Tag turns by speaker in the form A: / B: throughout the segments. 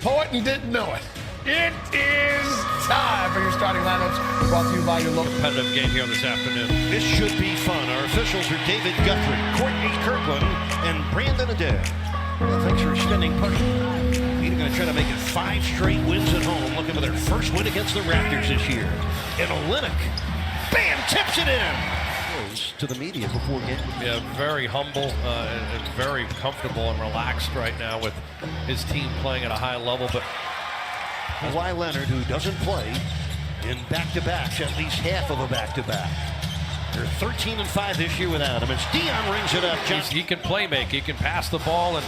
A: poet and didn't know it. It is time for your starting lineups, brought to you by your local
B: competitive game here this afternoon.
C: This should be fun. Our officials are David Guthrie, Courtney Kirkland, and Brandon Adair. Well, thanks for spending part of the They're going to try to make it 5 straight wins at home, looking for their first win against the Raptors this year. And Olynyk, bam, tips it in. To the media before game.
B: Yeah, very humble and very comfortable and relaxed right now with his team playing at a high level. But
C: Kawhi Leonard, who doesn't play in back-to-backs, at least half of a back-to-back. They're 13-5 this year without him. It's Dion rings it up.
B: He can play make. He can pass the ball, and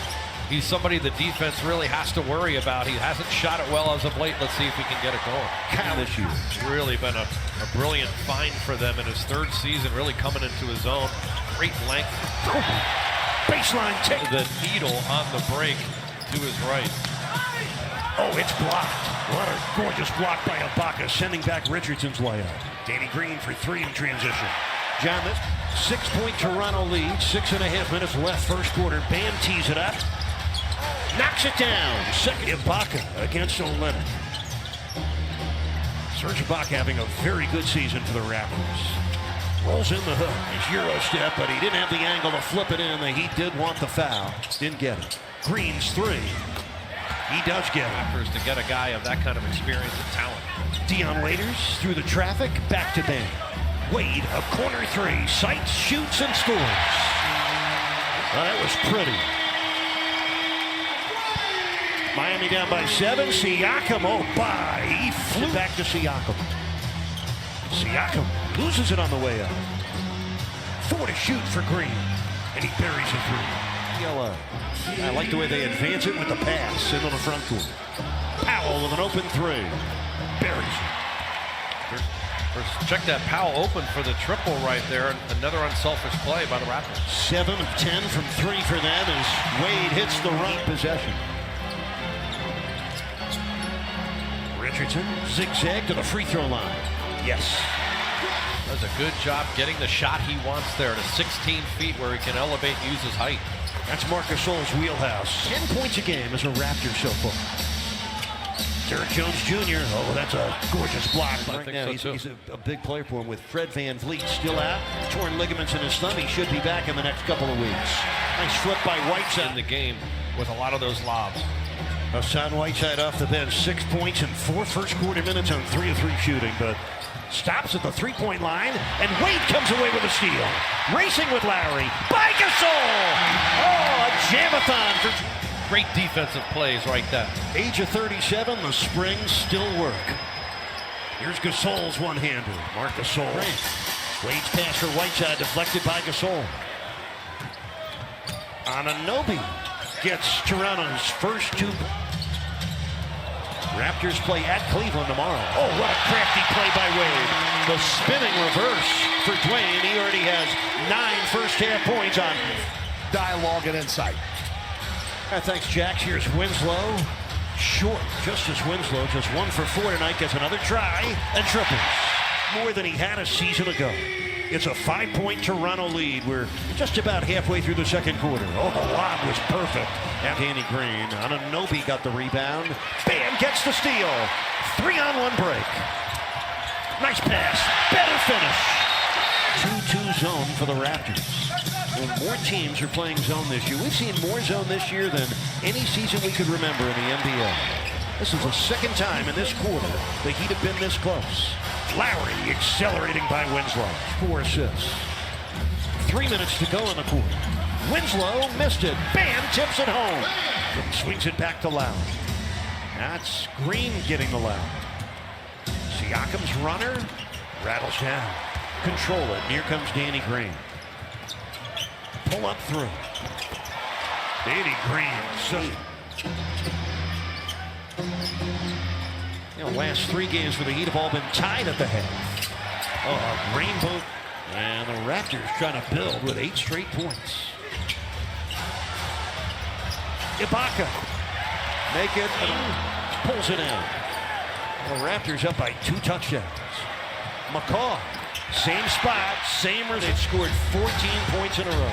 B: he's somebody the defense really has to worry about. He hasn't shot it well as of late. Let's see if he can get it going.
C: Kyle this year.
B: It's really been a brilliant find for them in his 3rd season, really coming into his own. Great length.
C: Baseline take.
B: The needle on the break to his right.
C: Oh, it's blocked. What a gorgeous block by Ibaka, sending back Richardson's layup. Danny Green for 3 in transition. John, this 6-point Toronto lead, 6.5 minutes left first quarter. Bam tees it up. Knocks it down. Second Ibaka against Olynyk. Serge Ibaka having a very good season for the Raptors. Rolls in the hook. It's Euro step, but he didn't have the angle to flip it in. He did want the foul. Didn't get it. Green's 3. He does get it.
B: Raptors to get a guy of that kind of experience and talent.
C: Dion Waiters through the traffic, back to Bam. Wade, a corner 3. Sights, shoots, and scores. Well, that was pretty. Miami down by 7. Siakam, oh, bye. He flew back to Siakam. Siakam loses it on the way up. 4 to shoot for Green. And he buries a 3. Yellow. I like the way they advance it with the pass into the front court. Powell with an open 3. Buries it.
B: Check that. Powell open for the triple right there. Another unselfish play by the Raptors.
C: 7 of 10 from 3 for them as Wade hits the run possession. Richardson zigzag to the free throw line. Yes.
B: Does a good job getting the shot he wants there to 16 feet where he can elevate and use his height.
C: That's Marc Gasol's wheelhouse. 10 points a game as a Raptor so far. Derrick Jones Jr. Oh, that's a gorgeous block. Right now, he's a big player for him with Fred VanVleet still out. Torn ligaments in his thumb. He should be back in the next couple of weeks. Nice flip by Whiteside.
B: In the game with a lot of those lobs.
C: Hassan Whiteside off the bench. 6 points in 4 first quarter minutes on 3 of 3 shooting, but stops at the 3-point line, and Wade comes away with a steal. Racing with Lowry. By Gasol! Oh, a jam-a-thon for...
B: Great defensive plays right there.
C: Age of 37, the springs still work. Here's Gasol's one-hander. Marc Gasol. Wade's pass for Whiteside deflected by Gasol. Anunoby gets Toronto's first 2. Raptors play at Cleveland tomorrow. Oh, what a crafty play by Wade. The spinning reverse for Dwayne. He already has 9 first-half points on
A: dialogue and insight.
C: Thanks, Jax. Here's Winslow. Short, just as Winslow. Just 1 for 4 tonight. Gets another try and triples. More than he had a season ago. It's a 5-point Toronto lead. We're just about halfway through the second quarter. Oh, the lob was perfect. And Danny Green. Anunoby got the rebound. Bam, gets the steal. 3-on-1 break. Nice pass. Better finish. 2-2 zone for the Raptors. Well, more teams are playing zone this year. We've seen more zone this year than any season we could remember in the NBA. This is the second time in this quarter the Heat have been this close. Lowry accelerating by Winslow. 4 assists. 3 minutes to go in the quarter. Winslow missed it. Bam, tips it home. And swings it back to Lowry. That's Green getting the lob. Siakam's runner rattles down. Control it. And here comes Danny Green. Pull up through. Danny Green. Last 3 games for the Heat have all been tied at the half. Oh, a rainbow. And the Raptors trying to build with 8 straight points. Ibaka. Make it. Pulls it in. The Raptors up by 2 touchdowns. McCaw. Same spot, same result. They've scored 14 points in a row.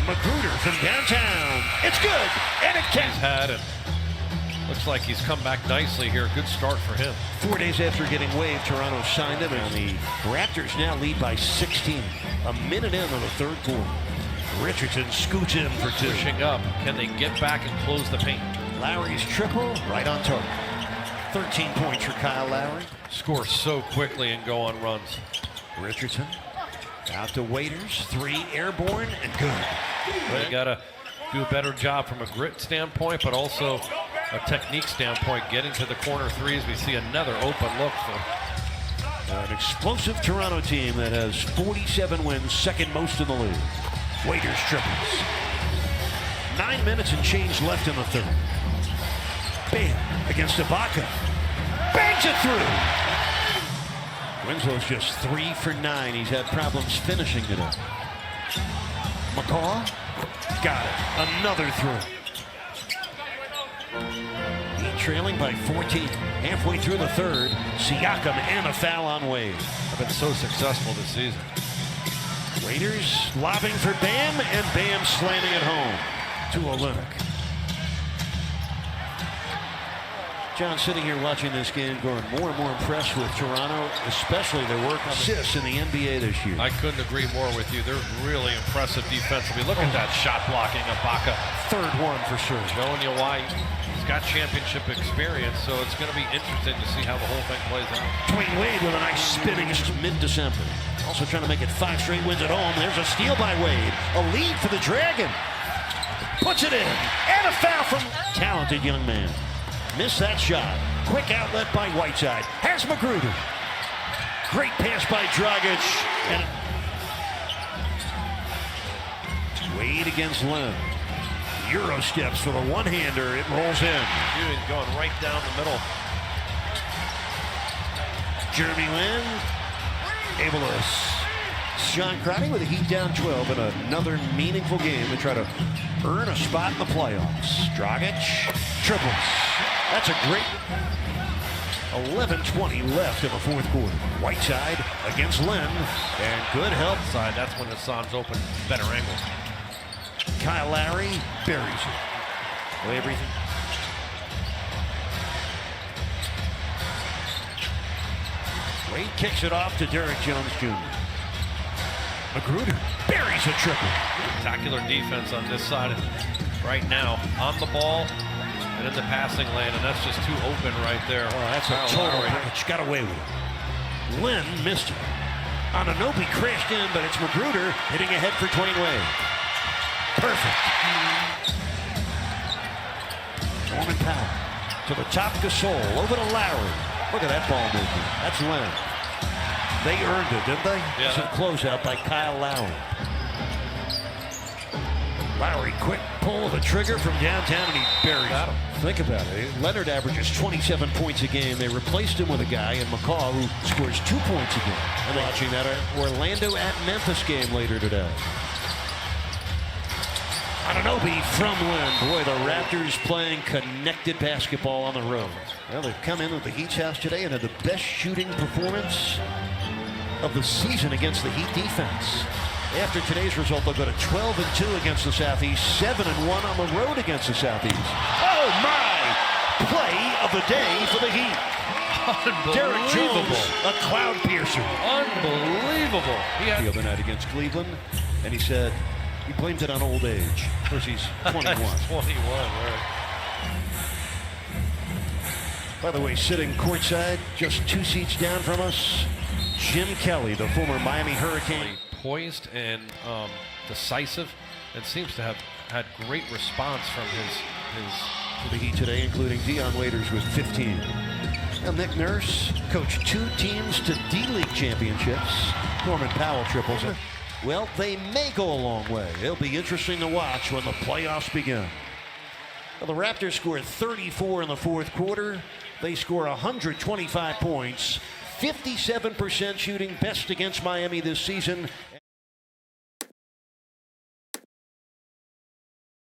C: Magruder from downtown. It's good, and it
B: He's
C: counts.
B: had, and looks like he's come back nicely here. Good start for him.
C: 4 days after getting waived, Toronto signed him, and the Raptors now lead by 16. A minute in on the third quarter. Richardson scoots in for 2.
B: Pushing up. Can they get back and close the paint?
C: Lowry's triple, right on target. 13 points for Kyle Lowry.
B: Score so quickly and go on runs.
C: Richardson out to Waiters. 3 airborne and good.
B: They got to do a better job from a grit standpoint, but also a technique standpoint, getting to the corner threes. We see another open look for
C: An explosive Toronto team that has 47 wins, second most in the league. Waiters triples. 9 minutes and change left in the third. Bam against Ibaka. Bangs it through. Winslow's just 3 for 9. He's had problems finishing today. McCaw got it. Another throw. Heat trailing by 14. Halfway through the third. Siakam and a foul on Wade.
B: I've been so successful this season.
C: Raiders lobbing for Bam, and Bam slamming it home to Olynyk. John, sitting here watching this game, going more and more impressed with Toronto, especially their work assists in the NBA this year.
B: I couldn't agree more with you. They're really impressive defensively. Look at that shot blocking, Ibaka.
C: Third one for sure.
B: Showing you why he's got championship experience, so it's going to be interesting to see how the whole thing plays out.
C: Dwayne Wade with a nice spinning mid-December. Also trying to make it 5 straight wins at home. There's a steal by Wade. A lead for the Dragon. Puts it in. And a foul from talented young man. Missed that shot. Quick outlet by Whiteside. Has Magruder. Great pass by Dragic. And Wade against Len. Euro steps for the one-hander. It rolls in.
B: Dude, going right down the middle.
C: Jeremy Lin able to Sean Crowder with a Heat down 12 in another meaningful game to try to earn a spot in the playoffs. Dragic triples. That's a great 11:20 left in the fourth quarter. Whiteside against Lin, and good help.
B: Side, that's when the Suns open. Better angle.
C: Kyle Lowry buries it. Way everything. Wade kicks it off to Derrick Jones Jr. Magruder buries a triple.
B: Spectacular defense on this side right now. On the ball and in the passing lane, and that's just too open right there.
C: Oh, that's a total pitch. Got away with it. Lynn missed it. Anunoby crashed in, but it's Magruder hitting ahead for Dwayne Wade. Perfect. Norman Powell to the top. Gasol over to Lowry. Look at that ball movement. That's Lynn. They earned it, didn't they?
B: Yeah.
C: Some closeout by Kyle Lowry. Lowry, quick pull of the trigger from downtown, and he buries it. Think about it. Leonard averages 27 points a game. They replaced him with a guy in McCaw who scores 2 points a game. And watching that Orlando at Memphis game later today. Anunoby from Lynn. Boy, the Raptors playing connected basketball on the road. Well, they've come in with the Heat's house today and had the best shooting performance of the season against the Heat defense. After today's result, they'll go to 12-2 against the Southeast, 7-1 on the road against the Southeast. Oh my! Play of the day for the Heat. Derrick Jones, a cloud piercer.
B: Unbelievable.
C: The other night against Cleveland, and he said he blamed it on old age. Of course, he's 21.
B: 21, right.
C: By the way, sitting courtside, just 2 seats down from us, Jim Kelly, the former Miami Hurricane.
B: Poised and decisive, and seems to have had great response from his
C: to the Heat today, including Dion Waiters with 15. And Nick Nurse coached 2 teams to D-League championships. Norman Powell triples. Well, they may go a long way. It'll be interesting to watch when the playoffs begin. Well, the Raptors scored 34 in the fourth quarter. They score 125 points. 57% shooting, best against Miami this season.